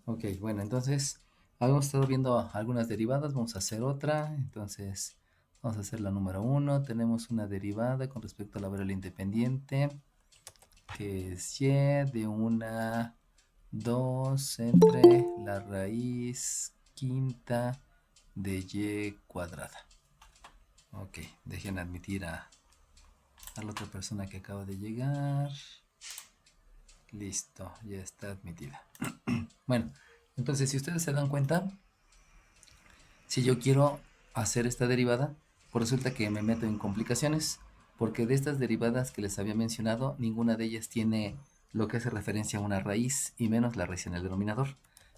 Ok, bueno, entonces habíamos estado viendo algunas derivadas, vamos a hacer otra. Entonces vamos a hacer la número uno. Tenemos una derivada con respecto a la variable independiente, que es y de una 2 entre la raíz quinta de y cuadrada. Ok, dejen admitir a la otra persona que acaba de llegar. Listo, ya está admitida. Bueno, entonces si ustedes se dan cuenta, si yo quiero hacer esta derivada, pues resulta que me meto en complicaciones, porque de estas derivadas que les había mencionado, ninguna de ellas tiene lo que hace referencia a una raíz, y menos la raíz en el denominador.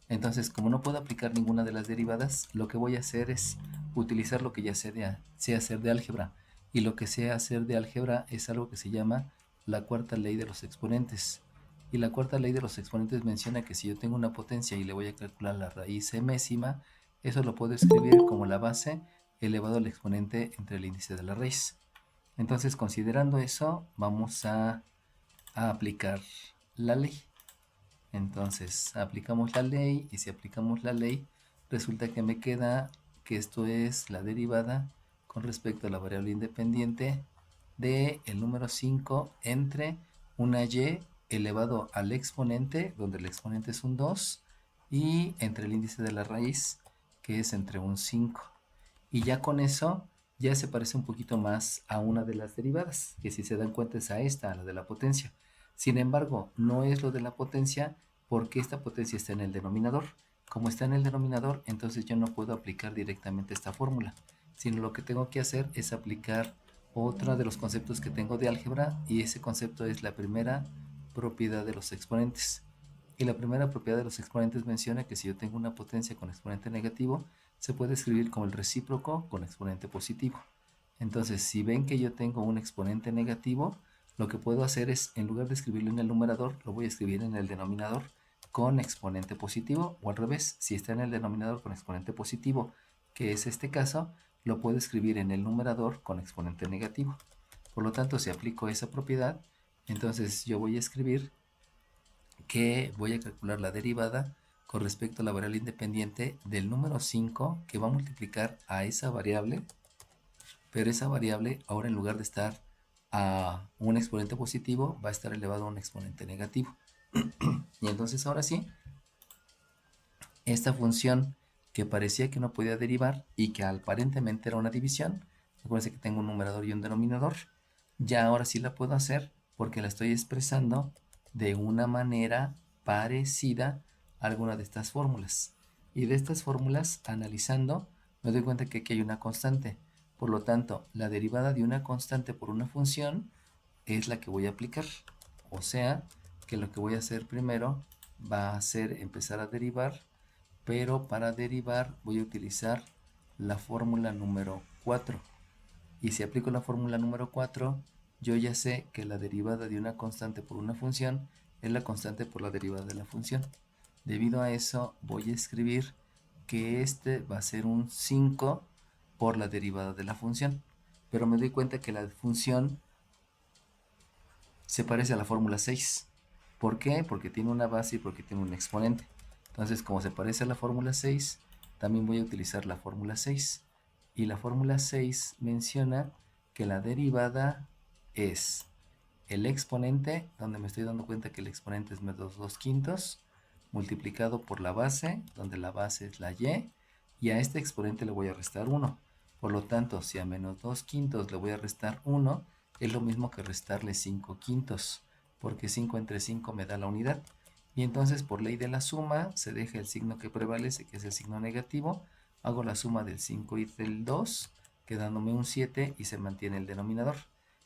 Entonces, como no puedo aplicar ninguna de las derivadas, lo que voy a hacer es utilizar lo que ya sé hacer de álgebra. Y lo que sé hacer de álgebra es algo que se llama la cuarta ley de los exponentes. Y la cuarta ley de los exponentes menciona que si yo tengo una potencia y le voy a calcular la raíz mésima, eso lo puedo escribir como la base elevado al exponente entre el índice de la raíz. Entonces, considerando eso, vamos a aplicar la ley. Entonces, aplicamos la ley, y si aplicamos la ley, resulta que me queda que esto es la derivada con respecto a la variable independiente de el número 5 entre una y elevado al exponente, donde el exponente es un 2, y entre el índice de la raíz, que es entre un 5. Y ya con eso, ya se parece un poquito más a una de las derivadas, que si se dan cuenta es a esta, a la de la potencia. Sin embargo, no es lo de la potencia, porque esta potencia está en el denominador. Como está en el denominador, entonces yo no puedo aplicar directamente esta fórmula, sino lo que tengo que hacer es aplicar otro de los conceptos que tengo de álgebra, y ese concepto es la primera propiedad de los exponentes. Y la primera propiedad de los exponentes menciona que si yo tengo una potencia con exponente negativo, se puede escribir como el recíproco con exponente positivo. Entonces, si ven que yo tengo un exponente negativo, lo que puedo hacer es, en lugar de escribirlo en el numerador, lo voy a escribir en el denominador con exponente positivo, o al revés, si está en el denominador con exponente positivo, que es este caso, lo puedo escribir en el numerador con exponente negativo. Por lo tanto, si aplico esa propiedad, entonces yo voy a escribir que voy a calcular la derivada con respecto a la variable independiente del número 5, que va a multiplicar a esa variable, pero esa variable ahora, en lugar de estar a un exponente positivo, va a estar elevado a un exponente negativo. Y entonces ahora sí, esta función que parecía que no podía derivar y que aparentemente era una división, acuérdense que tengo un numerador y un denominador, ya ahora sí la puedo hacer, porque la estoy expresando de una manera parecida a alguna de estas fórmulas. Y de estas fórmulas, analizando, me doy cuenta que aquí hay una constante. Por lo tanto, la derivada de una constante por una función es la que voy a aplicar. O sea, que lo que voy a hacer primero va a ser empezar a derivar, pero para derivar voy a utilizar la fórmula número 4. Y si aplico la fórmula número 4, yo ya sé que la derivada de una constante por una función es la constante por la derivada de la función. Debido a eso, voy a escribir que este va a ser un 5 por la derivada de la función. Pero me doy cuenta que la función se parece a la fórmula 6. ¿Por qué? Porque tiene una base y porque tiene un exponente. Entonces, como se parece a la fórmula 6, también voy a utilizar la fórmula 6. Y la fórmula 6 menciona que la derivada es el exponente, donde me estoy dando cuenta que el exponente es menos 2 quintos, multiplicado por la base, donde la base es la y a este exponente le voy a restar 1. Por lo tanto, si a menos 2 quintos le voy a restar 1, es lo mismo que restarle 5 quintos, porque 5 entre 5 me da la unidad. Y entonces, por ley de la suma, se deja el signo que prevalece, que es el signo negativo. Hago la suma del 5 y del 2, quedándome un 7, y se mantiene el denominador.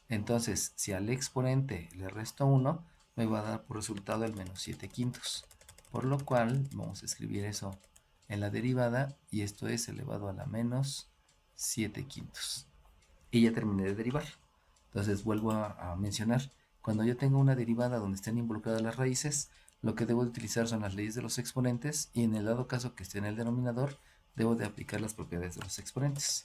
Entonces, si al exponente le resto 1, me va a dar por resultado el menos 7 quintos. Por lo cual, vamos a escribir eso en la derivada, y esto es elevado a la menos 7 quintos. Y ya terminé de derivar. Entonces vuelvo a mencionar, cuando yo tengo una derivada donde estén involucradas las raíces, lo que debo de utilizar son las leyes de los exponentes, y en el dado caso que esté en el denominador, debo de aplicar las propiedades de los exponentes.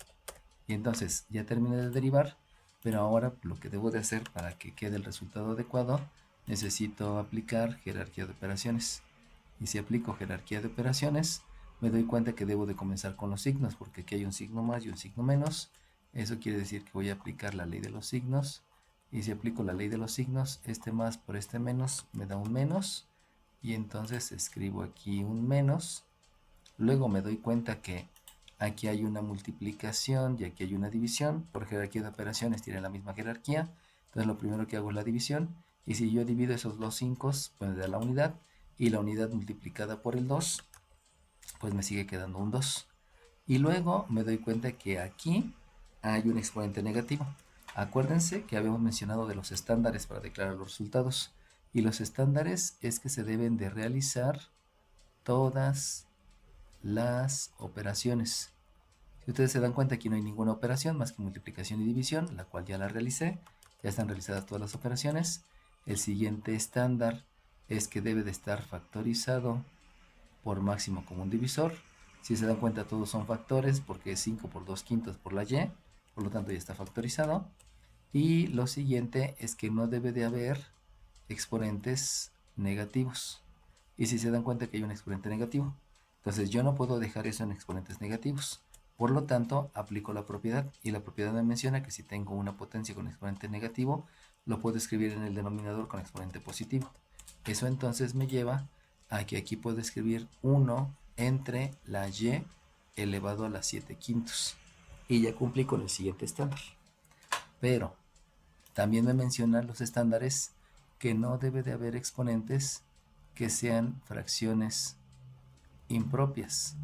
Y entonces ya terminé de derivar, pero ahora lo que debo de hacer para que quede el resultado adecuado, necesito aplicar jerarquía de operaciones. Y si aplico jerarquía de operaciones, me doy cuenta que debo de comenzar con los signos, porque aquí hay un signo más y un signo menos. Eso quiere decir que voy a aplicar la ley de los signos. Y si aplico la ley de los signos, este más por este menos me da un menos. Y entonces escribo aquí un menos. Luego me doy cuenta que aquí hay una multiplicación y aquí hay una división. Por jerarquía de operaciones tiene la misma jerarquía. Entonces lo primero que hago es la división. Y si yo divido esos dos 5, pues me da la unidad. Y la unidad multiplicada por el 2, pues me sigue quedando un 2. Y luego me doy cuenta que aquí hay un exponente negativo. Acuérdense que habíamos mencionado de los estándares para declarar los resultados. Y los estándares es que se deben de realizar todas las operaciones. Si ustedes se dan cuenta, aquí no hay ninguna operación más que multiplicación y división, la cual ya la realicé. Ya están realizadas todas las operaciones. El siguiente estándar es que debe de estar factorizado por máximo común divisor. Si se dan cuenta, todos son factores porque es 5 por 2 quintos por la y, por lo tanto ya está factorizado. Y lo siguiente es que no debe de haber exponentes negativos. Y si se dan cuenta que hay un exponente negativo, entonces yo no puedo dejar eso en exponentes negativos. Por lo tanto, aplico la propiedad y la propiedad me menciona que si tengo una potencia con exponente negativo, lo puedo escribir en el denominador con exponente positivo. Eso entonces me lleva a que aquí puedo escribir 1 entre la y elevado a la 7 quintos. Y ya cumplí con el siguiente estándar. Pero también me mencionan los estándares que no debe de haber exponentes que sean fracciones impropias.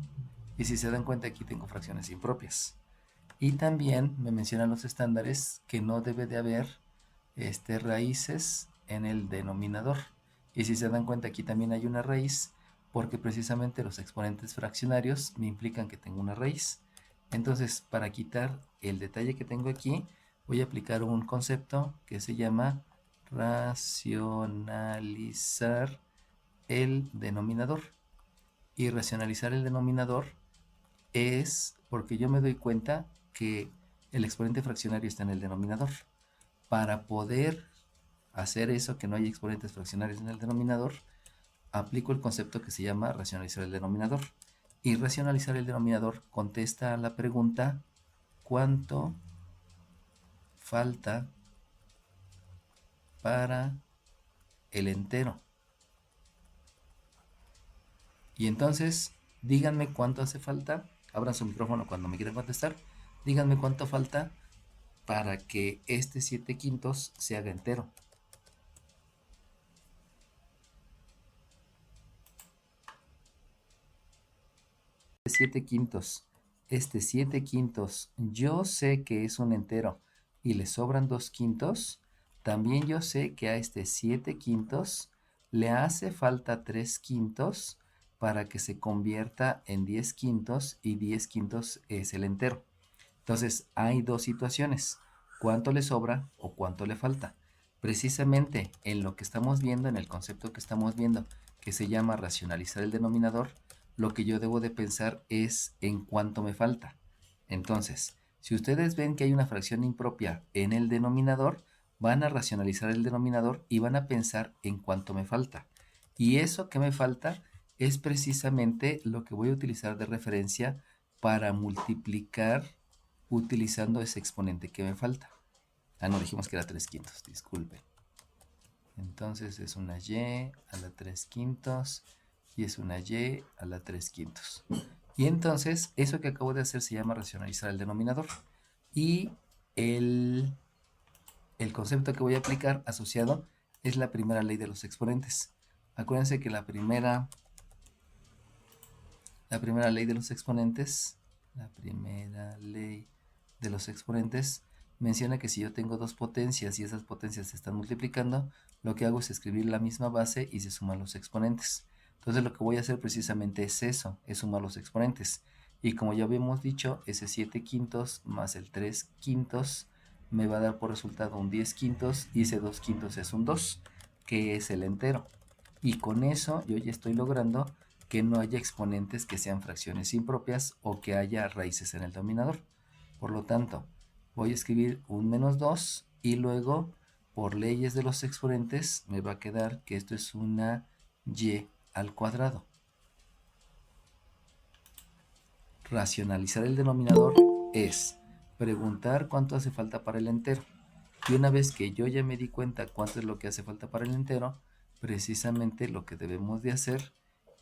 Y si se dan cuenta, aquí tengo fracciones impropias. Y también me mencionan los estándares que no debe de haber raíces en el denominador. Y si se dan cuenta, aquí también hay una raíz, porque precisamente los exponentes fraccionarios me implican que tengo una raíz. Entonces, para quitar el detalle que tengo aquí, voy a aplicar un concepto que se llama racionalizar el denominador. Y racionalizar el denominador es porque yo me doy cuenta que el exponente fraccionario está en el denominador. Para poder hacer eso, que no hay exponentes fraccionarios en el denominador, aplico el concepto que se llama racionalizar el denominador. Y racionalizar el denominador contesta a la pregunta ¿cuánto falta para el entero? Y entonces, díganme cuánto hace falta. Abran su micrófono cuando me quieran contestar. Díganme cuánto falta para que este 7 quintos se haga entero. Este 7 quintos, yo sé que es un entero y le sobran 2 quintos. También yo sé que a este 7 quintos le hace falta 3 quintos para que se convierta en 10 quintos y 10 quintos es el entero. Entonces hay dos situaciones, cuánto le sobra o cuánto le falta. Precisamente en lo que estamos viendo, en el concepto que estamos viendo, que se llama racionalizar el denominador, lo que yo debo de pensar es en cuánto me falta. Entonces, si ustedes ven que hay una fracción impropia en el denominador, van a racionalizar el denominador y van a pensar en cuánto me falta. Y eso que me falta es precisamente lo que voy a utilizar de referencia para multiplicar utilizando ese exponente que me falta. Ah, no, dijimos que era 3 quintos, disculpen. Entonces es una y a la 3 quintos y es una y a la 3 quintos. Y entonces eso que acabo de hacer se llama racionalizar el denominador. Y el concepto que voy a aplicar asociado es la primera ley de los exponentes. Acuérdense que la primera ley de los exponentes, menciona que si yo tengo dos potencias y esas potencias se están multiplicando, lo que hago es escribir la misma base y se suman los exponentes. Entonces lo que voy a hacer precisamente es eso, es sumar los exponentes. Y como ya habíamos dicho, ese 7 quintos más el 3 quintos me va a dar por resultado un 10 quintos y ese 2 quintos es un 2, que es el entero. Y con eso yo ya estoy logrando que no haya exponentes que sean fracciones impropias o que haya raíces en el denominador. Por lo tanto, voy a escribir un menos 2 y luego, por leyes de los exponentes, me va a quedar que esto es una y al cuadrado. racionalizar el denominador es preguntar cuánto hace falta para el entero. Y una vez que yo ya me di cuenta cuánto es lo que hace falta para el entero, precisamente lo que debemos de hacer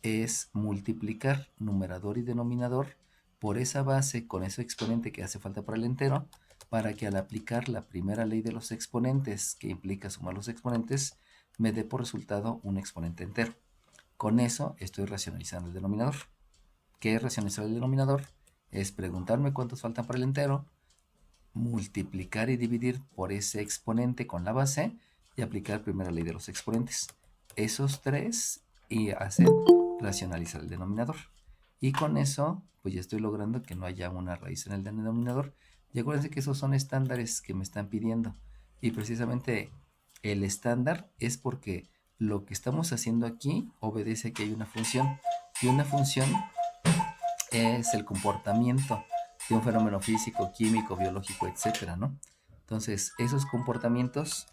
es multiplicar numerador y denominador por esa base con ese exponente que hace falta para el entero, para que al aplicar la primera ley de los exponentes, que implica sumar los exponentes, me dé por resultado un exponente entero. Con eso estoy racionalizando el denominador. ¿Qué es racionalizar el denominador? Es preguntarme cuántos faltan para el entero, multiplicar y dividir por ese exponente con la base y aplicar primera ley de los exponentes. Esos tres y hacen racionalizar el denominador. Y con eso, pues ya estoy logrando que no haya una raíz en el denominador. Y acuérdense que esos son estándares que me están pidiendo. Y precisamente el estándar es porque lo que estamos haciendo aquí obedece a que hay una función. Y una función es el comportamiento de un fenómeno físico, químico, biológico, etcétera, ¿no? Entonces, esos comportamientos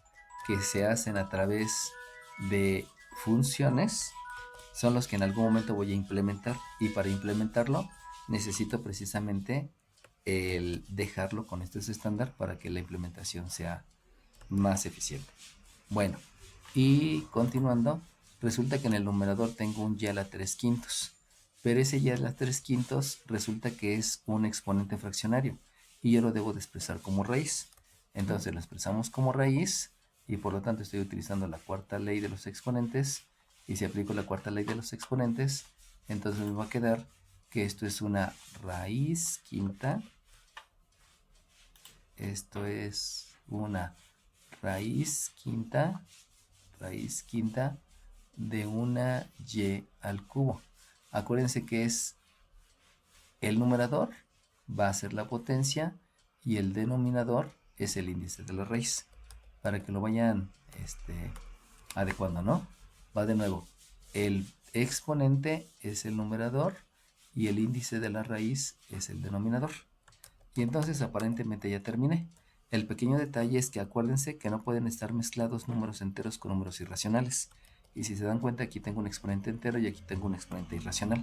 que se hacen a través de funciones son los que en algún momento voy a implementar, y para implementarlo necesito precisamente el dejarlo con estos estándar para que la implementación sea más eficiente. Bueno, y continuando, resulta que en el numerador tengo un y a la 3/5, pero ese y a la 3/5 resulta que es un exponente fraccionario y yo lo debo de expresar como raíz. Entonces lo expresamos como raíz y por lo tanto estoy utilizando la cuarta ley de los exponentes, y si aplico la cuarta ley de los exponentes, entonces me va a quedar que esto es una raíz quinta. Esto es una raíz quinta de una y al cubo. Acuérdense que es el numerador va a ser la potencia y el denominador es el índice de la raíz, para que lo vayan adecuando, ¿no? Va de nuevo, el exponente es el numerador y el índice de la raíz es el denominador. Y entonces aparentemente ya terminé. El pequeño detalle es que acuérdense que no pueden estar mezclados números enteros con números irracionales. Y si se dan cuenta, aquí tengo un exponente entero y aquí tengo un exponente irracional.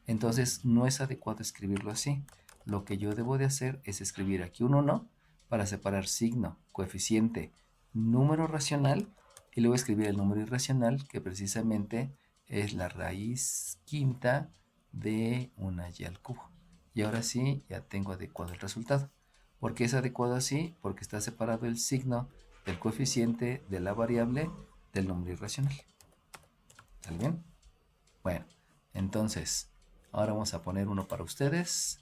Entonces no es adecuado escribirlo así. Lo que yo debo de hacer es escribir aquí un 1 para separar signo, coeficiente, número racional, y luego escribir el número irracional, que precisamente es la raíz quinta de una y al cubo. Y ahora sí, ya tengo adecuado el resultado. ¿Por qué es adecuado así? Porque está separado el signo del coeficiente de la variable del número irracional. ¿Sale bien? Bueno, entonces, ahora vamos a poner uno para ustedes.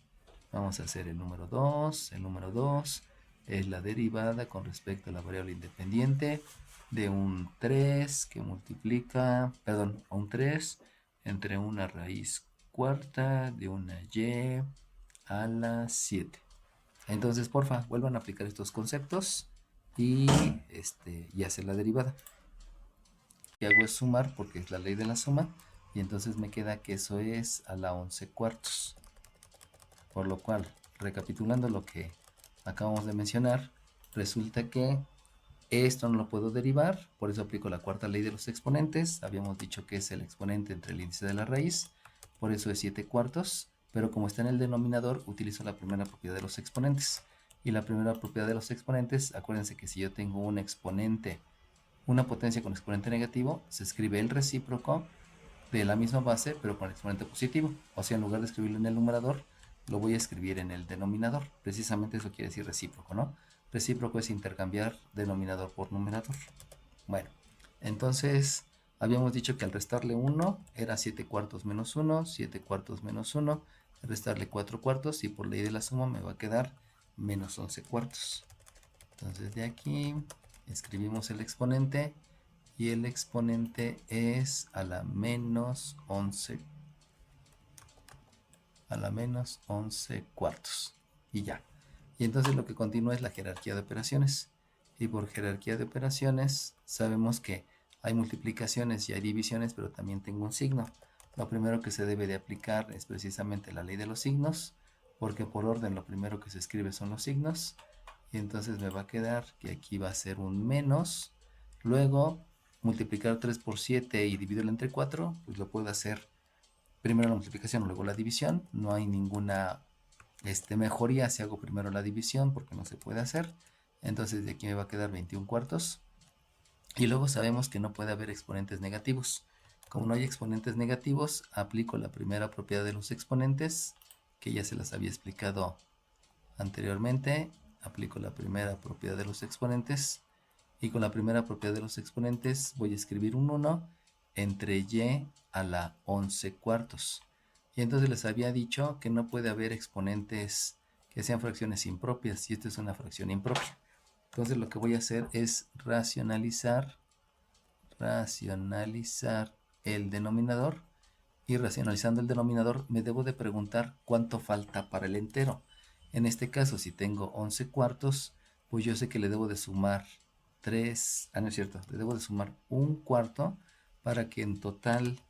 Vamos a hacer el número 2. El número 2 es la derivada con respecto a la variable independiente de un 3 que multiplica, perdón, un 3 entre una raíz cuarta de una y a la 7. Entonces, porfa, vuelvan a aplicar estos conceptos y hacer la derivada. Lo que hago es sumar porque es la ley de la suma, y entonces me queda que eso es a la 11/4. Por lo cual, recapitulando lo que acabamos de mencionar, resulta que esto no lo puedo derivar, por eso aplico la cuarta ley de los exponentes. Habíamos dicho que es el exponente entre el índice de la raíz, por eso es 7/4, pero como está en el denominador, utilizo la primera propiedad de los exponentes. Y la primera propiedad de los exponentes, acuérdense que si yo tengo un exponente, una potencia con exponente negativo, se escribe el recíproco de la misma base, pero con exponente positivo. O sea, en lugar de escribirlo en el numerador, lo voy a escribir en el denominador. Precisamente eso quiere decir recíproco, ¿no? Recíproco es intercambiar denominador por numerador. Bueno, entonces habíamos dicho que al restarle 1 era 7/4 menos 1, 7/4 menos 1, restarle 4/4 y por ley de la suma me va a quedar menos 11/4. Entonces de aquí escribimos el exponente y el exponente es a la menos 11/4 y ya. Y entonces lo que continúa es la jerarquía de operaciones. Y por jerarquía de operaciones sabemos que hay multiplicaciones y hay divisiones, pero también tengo un signo. Lo primero que se debe de aplicar es precisamente la ley de los signos, porque por orden lo primero que se escribe son los signos. Y entonces me va a quedar que aquí va a ser un menos. Luego multiplicar 3 por 7 y dividirlo entre 4, pues lo puedo hacer primero la multiplicación, luego la división. No hay ninguna mejoría si hago primero la división porque no se puede hacer. Entonces de aquí me va a quedar 21 cuartos. Y luego sabemos que no puede haber exponentes negativos. Como no hay exponentes negativos, aplico la primera propiedad de los exponentes, que ya se las había explicado anteriormente. Aplico la primera propiedad de los exponentes. Y con la primera propiedad de los exponentes voy a escribir un 1 entre y a la 11 cuartos. Y entonces les había dicho que no puede haber exponentes que sean fracciones impropias. Y esta es una fracción impropia. Entonces lo que voy a hacer es racionalizar el denominador, y racionalizando el denominador me debo de preguntar cuánto falta para el entero. En este caso, si tengo 11 cuartos, pues yo sé que le debo de sumar 3, no es cierto, le debo de sumar un cuarto para que en total,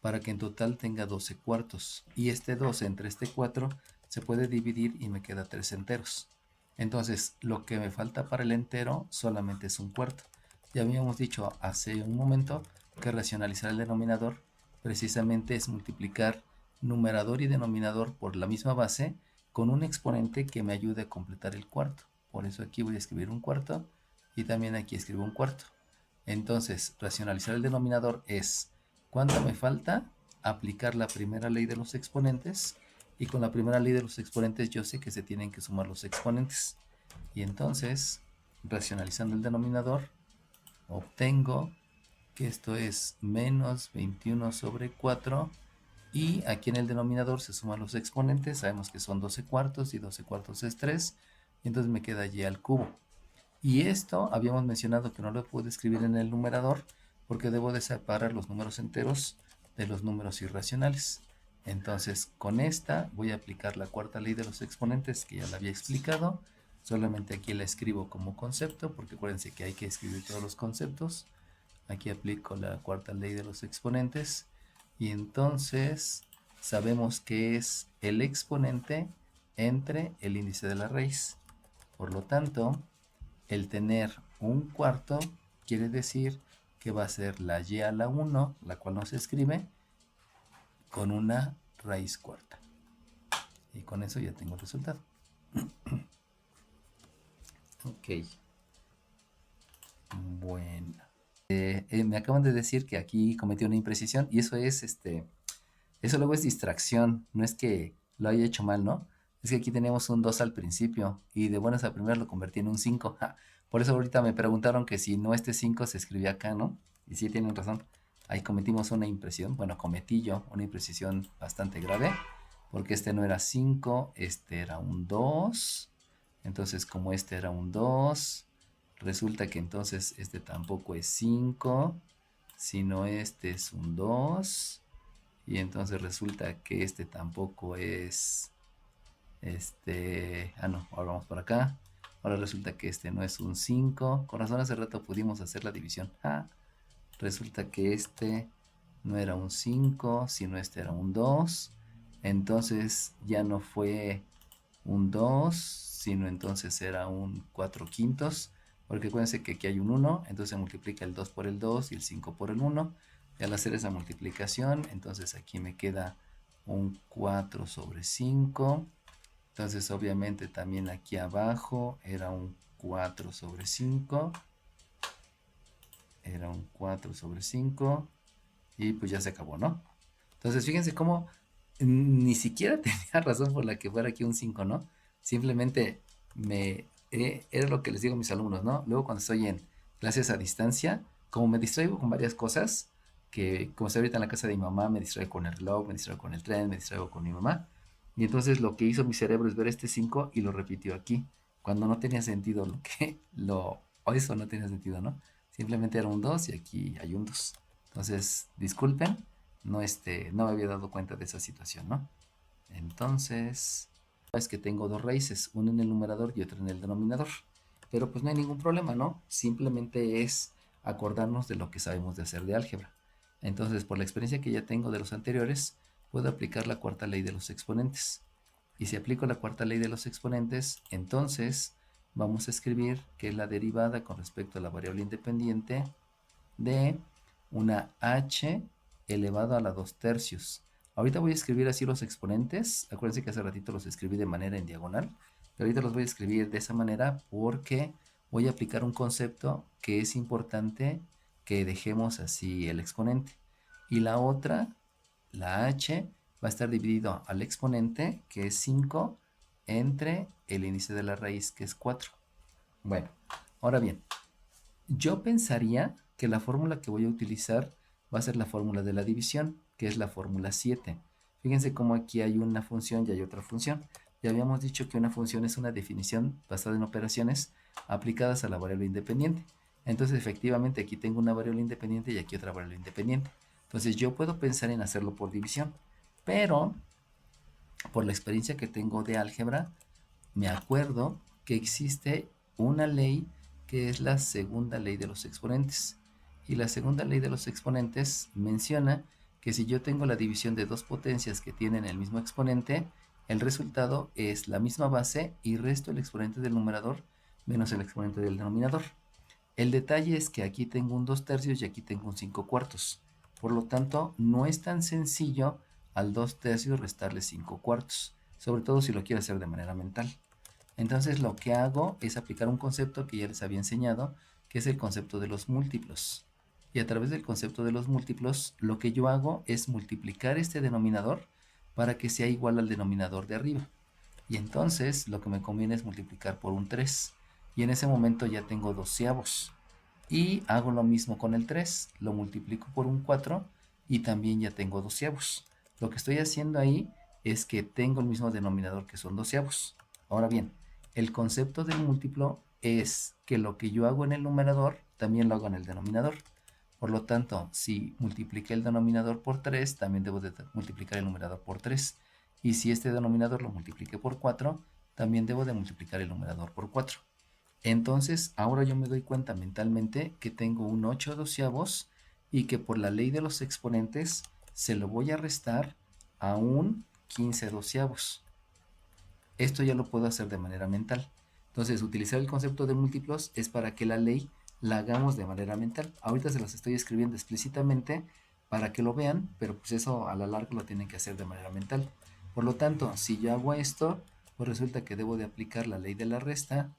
para que en total tenga 12 cuartos. Y este 12 entre este 4 se puede dividir y me queda 3 enteros. Entonces, lo que me falta para el entero solamente es un cuarto. Ya habíamos dicho hace un momento que racionalizar el denominador precisamente es multiplicar numerador y denominador por la misma base con un exponente que me ayude a completar el cuarto. Por eso aquí voy a escribir un cuarto y también aquí escribo un cuarto. Entonces, racionalizar el denominador es ¿cuánto me falta? Aplicar la primera ley de los exponentes, y con la primera ley de los exponentes yo sé que se tienen que sumar los exponentes. Y entonces, racionalizando el denominador, obtengo que esto es menos 21 sobre 4, y aquí en el denominador se suman los exponentes. Sabemos que son 12 cuartos y 12 cuartos es 3, y entonces me queda y al cubo. Y esto habíamos mencionado que no lo puedo escribir en el numerador porque debo de separar los números enteros de los números irracionales. Entonces con esta voy a aplicar la cuarta ley de los exponentes que ya la había explicado. Solamente aquí la escribo como concepto porque acuérdense que hay que escribir todos los conceptos. Aquí aplico la cuarta ley de los exponentes y entonces sabemos que es el exponente entre el índice de la raíz. Por lo tanto, el tener un cuarto quiere decir que va a ser la y a la 1, la cual no se escribe, con una raíz cuarta. Y con eso ya tengo el resultado. Ok. Bueno. Me acaban de decir que aquí cometí una imprecisión y eso es, eso luego es distracción, no es que lo haya hecho mal, ¿no? Es que aquí tenemos un 2 al principio y de buenas a primeras lo convertí en un 5. Ja. Por eso ahorita me preguntaron que si no este 5 se escribía acá, ¿no? Y sí tienen razón. Ahí cometimos una impresión, bueno, cometí yo una imprecisión bastante grave, porque este no era 5, este era un 2. Entonces, como este era un 2, resulta que entonces este tampoco es 5, sino este es un 2. Y entonces resulta que este tampoco es, no, ahora vamos por acá. Ahora resulta que este no es un 5. Con razón hace rato pudimos hacer la división. Resulta que este no era un 5, sino este era un 2. Entonces ya no fue un 2, sino entonces era un 4 quintos. Porque acuérdense que aquí hay un 1, entonces se multiplica el 2 por el 2 y el 5 por el 1. Y al hacer esa multiplicación, entonces aquí me queda un 4 sobre 5. Entonces obviamente también aquí abajo era un 4 sobre 5. Era un 4 sobre 5. Y pues ya se acabó, ¿no? Entonces fíjense cómo ni siquiera tenía razón por la que fuera aquí un 5, ¿no? Simplemente era lo que les digo a mis alumnos, ¿no? Luego cuando estoy en clases a distancia, como me distraigo con varias cosas, que como estoy ahorita en la casa de mi mamá, me distraigo con el reloj, me distraigo con el tren, me distraigo con mi mamá. Y entonces lo que hizo mi cerebro es ver este 5 y lo repitió aquí, cuando no tenía sentido o eso no tenía sentido, ¿no? Simplemente era un 2 y aquí hay un 2. Entonces, disculpen, no me había dado cuenta de esa situación, ¿no? Entonces, es que tengo dos raíces, una en el numerador y otra en el denominador. Pero pues no hay ningún problema, ¿no? Simplemente es acordarnos de lo que sabemos de hacer de álgebra. Entonces, por la experiencia que ya tengo de los anteriores, puedo aplicar la cuarta ley de los exponentes. Y si aplico la cuarta ley de los exponentes, entonces vamos a escribir que es la derivada con respecto a la variable independiente de una h elevado a la 2 tercios. Ahorita voy a escribir así los exponentes. Acuérdense que hace ratito los escribí de manera en diagonal. Pero ahorita los voy a escribir de esa manera porque voy a aplicar un concepto que es importante que dejemos así el exponente. Y la otra, la h, va a estar dividido al exponente, que es 5, entre el índice de la raíz, que es 4. Bueno, ahora bien, yo pensaría que la fórmula que voy a utilizar va a ser la fórmula de la división, que es la fórmula 7. Fíjense cómo aquí hay una función y hay otra función. Ya habíamos dicho que una función es una definición basada en operaciones aplicadas a la variable independiente. Entonces, efectivamente, aquí tengo una variable independiente y aquí otra variable independiente. Entonces, yo puedo pensar en hacerlo por división, pero por la experiencia que tengo de álgebra, me acuerdo que existe una ley que es la segunda ley de los exponentes. Y la segunda ley de los exponentes menciona que si yo tengo la división de dos potencias que tienen el mismo exponente, el resultado es la misma base y resto el exponente del numerador menos el exponente del denominador. El detalle es que aquí tengo un 2 tercios y aquí tengo un 5 cuartos. Por lo tanto, no es tan sencillo al 2 tercios restarle 5 cuartos, sobre todo si lo quiero hacer de manera mental. Entonces lo que hago es aplicar un concepto que ya les había enseñado, que es el concepto de los múltiplos. Y a través del concepto de los múltiplos, lo que yo hago es multiplicar este denominador para que sea igual al denominador de arriba. Y entonces lo que me conviene es multiplicar por un 3. Y en ese momento ya tengo doceavos. Y hago lo mismo con el 3. Lo multiplico por un 4 y también ya tengo doceavos. Lo que estoy haciendo ahí es que tengo el mismo denominador que son doceavos. Ahora bien, el concepto del múltiplo es que lo que yo hago en el numerador también lo hago en el denominador. Por lo tanto, si multipliqué el denominador por 3, también debo de multiplicar el numerador por 3. Y si este denominador lo multipliqué por 4, también debo de multiplicar el numerador por 4. Entonces, ahora yo me doy cuenta mentalmente que tengo un 8 doceavos y que por la ley de los exponentes se lo voy a restar a un 15 doceavos. Esto ya lo puedo hacer de manera mental. Entonces, utilizar el concepto de múltiplos es para que la ley la hagamos de manera mental. Ahorita se los estoy escribiendo explícitamente para que lo vean, pero pues eso a la larga lo tienen que hacer de manera mental. Por lo tanto, si yo hago esto, pues resulta que debo de aplicar la ley de la resta,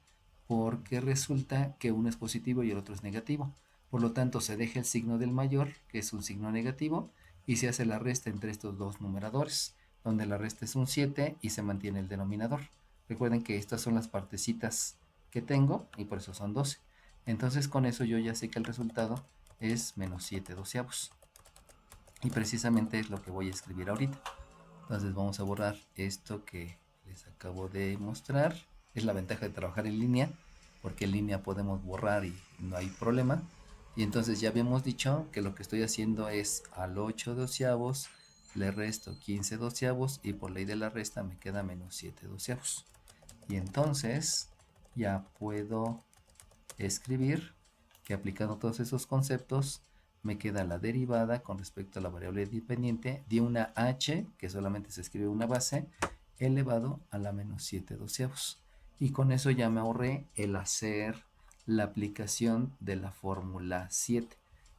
porque resulta que uno es positivo y el otro es negativo. Por lo tanto, se deja el signo del mayor, que es un signo negativo, y se hace la resta entre estos dos numeradores, donde la resta es un 7 y se mantiene el denominador. Recuerden que estas son las partecitas que tengo y por eso son 12. Entonces con eso yo ya sé que el resultado es menos 7 doceavos. Y precisamente es lo que voy a escribir ahorita. Entonces vamos a borrar esto que les acabo de mostrar. Es la ventaja de trabajar en línea, porque en línea podemos borrar y no hay problema. Y entonces ya habíamos dicho que lo que estoy haciendo es al 8 doceavos le resto 15 doceavos y por ley de la resta me queda menos 7 doceavos. Y entonces ya puedo escribir que aplicando todos esos conceptos me queda la derivada con respecto a la variable independiente de una h, que solamente se escribe una base, elevado a la menos 7 doceavos. Y con eso ya me ahorré el hacer la aplicación de la fórmula 7,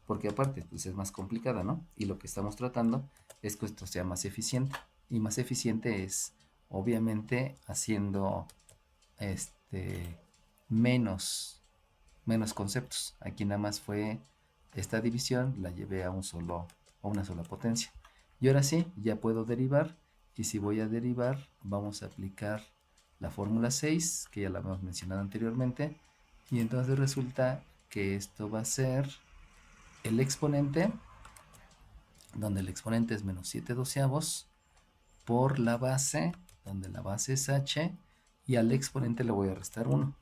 porque aparte pues es más complicada, ¿no? Y lo que estamos tratando es que esto sea más eficiente. Y más eficiente es obviamente haciendo menos conceptos. Aquí nada más fue esta división, la llevé a una sola potencia. Y ahora sí, ya puedo derivar. Y si voy a derivar, vamos a aplicar la fórmula 6, que ya la hemos mencionado anteriormente. Y entonces resulta que esto va a ser el exponente, donde el exponente es menos 7 doceavos, por la base, donde la base es h, y al exponente le voy a restar 1.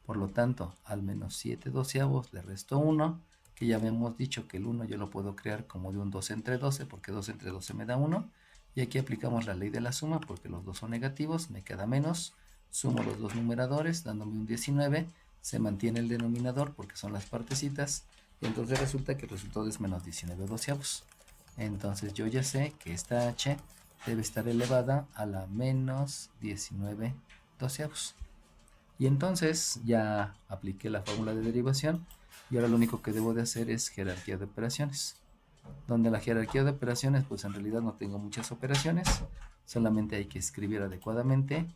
Por lo tanto, al menos 7 doceavos le resto 1, que ya habíamos dicho que el 1 yo lo puedo crear como de un 2 entre 12, porque 2 entre 12 me da 1. Y aquí aplicamos la ley de la suma, porque los dos son negativos, me queda menos. Sumo los dos numeradores, dándome un 19. Se mantiene el denominador, porque son las partecitas. Y entonces resulta que el resultado es menos 19 doceavos. Entonces yo ya sé que esta h debe estar elevada a la menos 19 doceavos. Y entonces ya apliqué la fórmula de derivación y ahora lo único que debo de hacer es jerarquía de operaciones. donde la jerarquía de operaciones, pues en realidad no tengo muchas operaciones, solamente hay que escribir adecuadamente,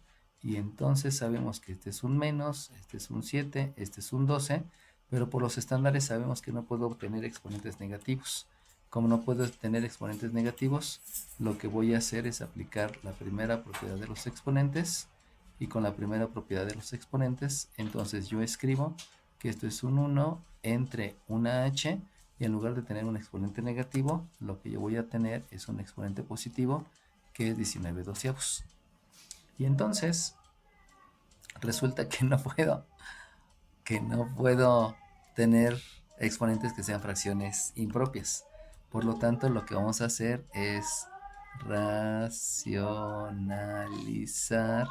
y entonces sabemos que este es un menos, este es un 7, este es un 12, pero por los estándares sabemos que no puedo obtener exponentes negativos. Como no puedo obtener exponentes negativos, lo que voy a hacer es aplicar la primera propiedad de los exponentes, y con la primera propiedad de los exponentes, entonces yo escribo que esto es un 1 entre una h, y en lugar de tener un exponente negativo, lo que yo voy a tener es un exponente positivo, que es 19 doceavos. Y entonces resulta que no puedo tener exponentes que sean fracciones impropias. Por lo tanto, lo que vamos a hacer es racionalizar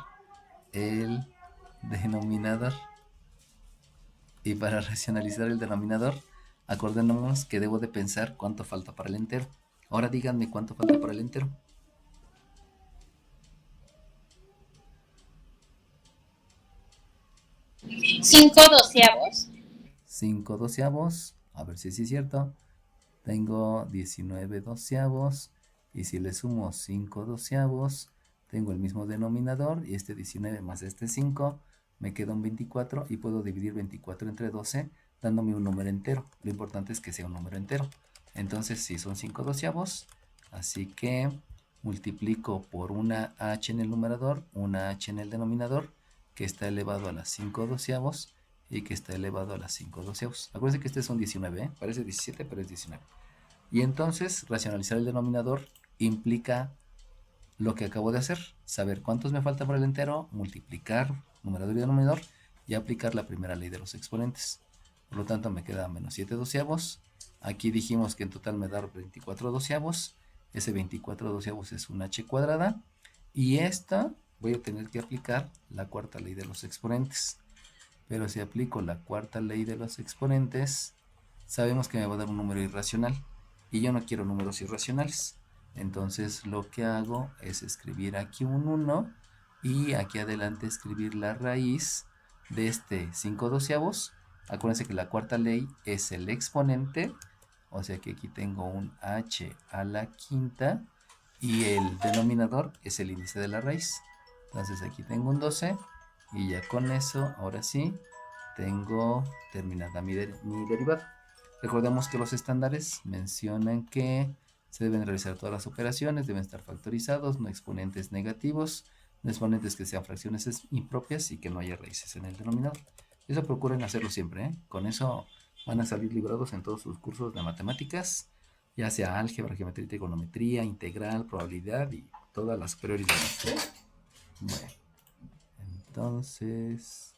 el denominador. Y para racionalizar el denominador, acordémonos que debo de pensar cuánto falta para el entero. Ahora díganme cuánto falta para el entero. 5 doceavos. 5 doceavos, a ver si es cierto. Tengo 19 doceavos, y si le sumo 5 doceavos, tengo el mismo denominador, y este 19 más este 5, me queda un 24, y puedo dividir 24 entre 12, dándome un número entero. Lo importante es que sea un número entero. Entonces, si son 5 doceavos, así que multiplico por una h en el numerador, una h en el denominador, que está elevado a las 5 doceavos, y que está elevado a las 5 doceavos. Acuérdense que este son 19, ¿eh? Parece 17, pero es 19. Y entonces, racionalizar el denominador implica lo que acabo de hacer: saber cuántos me falta para el entero, multiplicar numerador y denominador, y aplicar la primera ley de los exponentes. Por lo tanto, me queda menos 7 doceavos. Aquí dijimos que en total me da 24 doceavos. Ese 24 doceavos es un h cuadrada. Y esta voy a tener que aplicar la cuarta ley de los exponentes. Pero si aplico la cuarta ley de los exponentes, sabemos que me va a dar un número irracional, y yo no quiero números irracionales. Entonces lo que hago es escribir aquí un 1, y aquí adelante escribir la raíz de este 5 doceavos. Acuérdense que la cuarta ley es el exponente, o sea que aquí tengo un h a la quinta, y el denominador es el índice de la raíz. Entonces aquí tengo un 12, y ya con eso, ahora sí, tengo terminada mi derivada. Recordemos que los estándares mencionan que se deben realizar todas las operaciones, deben estar factorizados, no exponentes negativos, no exponentes que sean fracciones impropias, y que no haya raíces en el denominador. Eso procuren hacerlo siempre, ¿eh? Con eso van a salir librados en todos sus cursos de matemáticas, ya sea álgebra, geometría y trigonometría, integral, probabilidad y todas las prioridades. Bueno, entonces